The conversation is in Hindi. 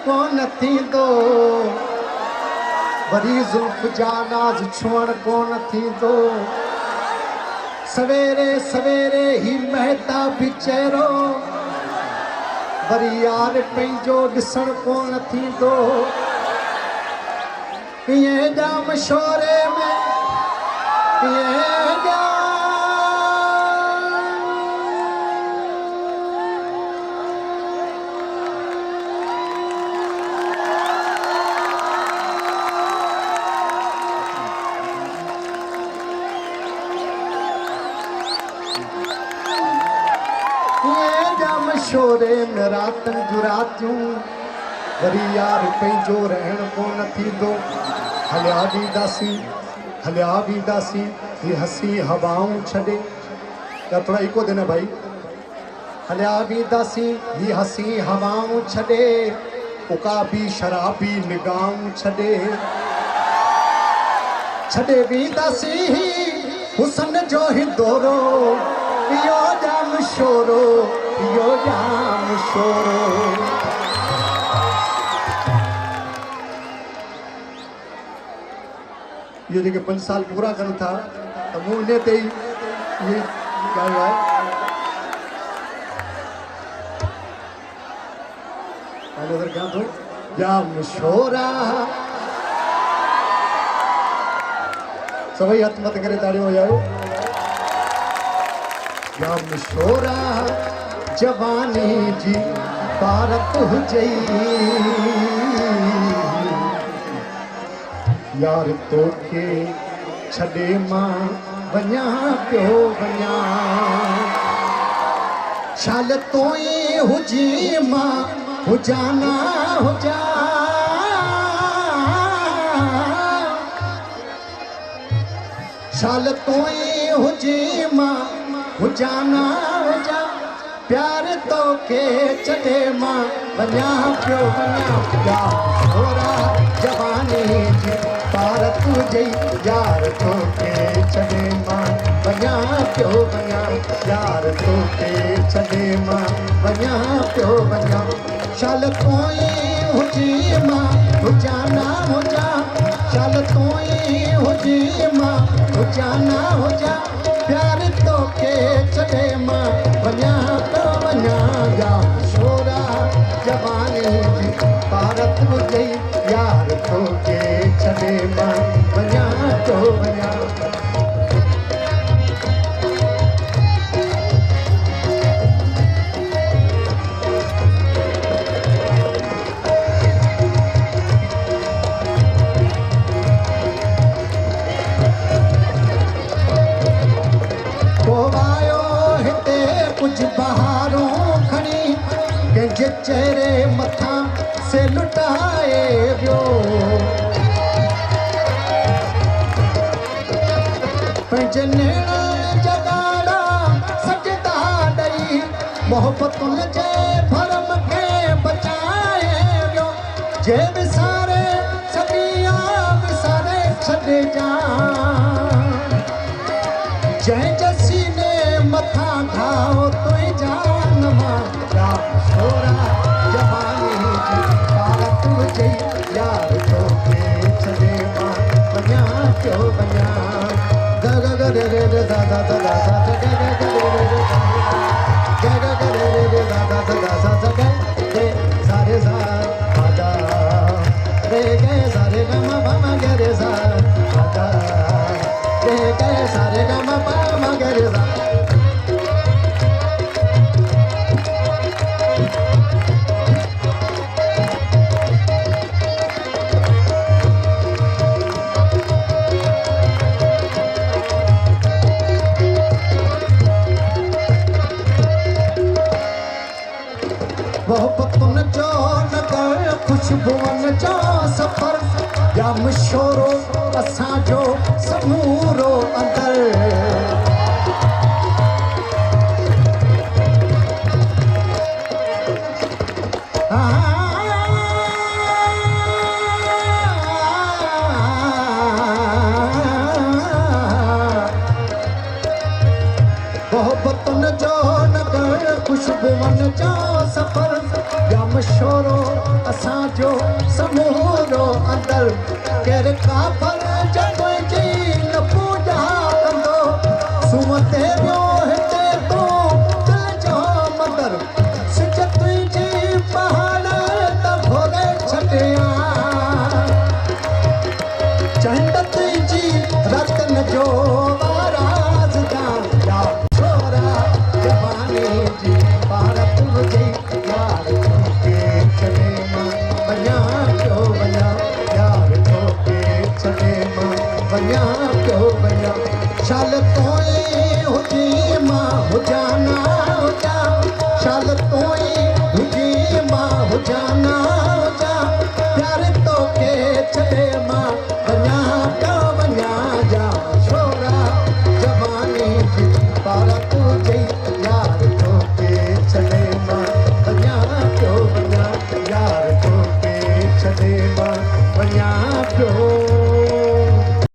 कोन थींदो वरी जुल्फ जा नाज़ छुअण कोन थींदो सवेरे सवेरे ही महताब चेहरो वरी यार पंहिंजो ॾिसण कोन थींदो ये जा मशोरे में ये जा मशोरे में रातन जुरातियूं वरी यार पंहिंजो रहण कोन थींदो हलिया वींदासीं ही हसी हवाऊं छॾे या थोड़ा इको देना भाई हलिया वींदासीं ही हसी हवाऊं छॾे उकाबी शराबी निगाहूं छॾे वींदासीं ही हुसन जो हिंदोरो इहो जाम शोरो इहो जाम शोरो ये जेके 5 साल पूरा कनि था त मूं इन ते ई ये ॻाल्हि आहे नज़र कयां थो जाम शोरा सभई हथ मत करे ताड़ियूं वॼायो जाम शोरा जवानी जी भारत हुजई यार तोखे छॾे मां वञा पियो वञा शाल तोई हुजी मां हुजाना हुजा शाल तोई हुजी मां हुजाना हुजा प्यार तोखे छॾे मां वञा पियो वञा जाम शोरा जवानी जी भारत हुजई यार तोखे छॾे मां वञा पियो वञा यार तोखे छॾे मां वञा पियो वञा शाल तोई हुजी मां हुजाना हुजा शाल तोई हुजी मां हुजाना हुजा प्यार तोखे छॾे मां वञा पियो वञा जाम शोरा जवानी जी भारत हुजई यार तोखे छॾे मां वञा पियो वञा कुछ बहारों खणी कंहिंजे चेहरे मथां से लुटाए वियो पंहिंजे नेण जगाड़ा सजदा ॾेई मोहबतुनि जे भरम खे बचाए वियो जे विसारे सॼिया विसारे छॾिजां जंहिंजे सीने मथां घाव तुई जान मां जाम शोरा जवानी जी भारत हुजई यार तोखे छॾे मां वञा पियो वञा ग ग ग रे रे रे दा दा दा दा ग ग ग रे रे रे ग ग ग रे रे रे दा दा दा दा दा ग रे सारे सा आजा रे गे सारे ग म प म ग रे सा आजा रे गे सारे ग म प म ग रे सा मोहब्बतुनि जो नगर खुशबुअनि जो सफ़र जाम शोरो असांजो समूरो अंदर मोहब्बतुनि जो नगर खुशबुअनि जो सफ़र जाम शोरो असांजो समूरो अंदर केर काफर जब जी न पूजा कंदो सुमते वियो हिते तो दिल जो मंदर सिज तुंहिंजी पहाड़ त घोरे छॾिया चंड तुंहिंजी रतन जो राज़दार या छोरा जवानी जी भारत हुजे यार तोखे छॾे मां वञा पियो वञा यार तोखे छॾे मां वञा पियो वञा शाल तोई हुजी मां हुजां ना हुजां शाल तोई हुजी मां हुजां ना हुजां यार तोखे छॾे मां वञा पियो वञा जा छोरा जवानी जी भारत हुजे यार तोखे छॾे मां वञा पियो वञा यार तोखे छॾे मां वञा पियो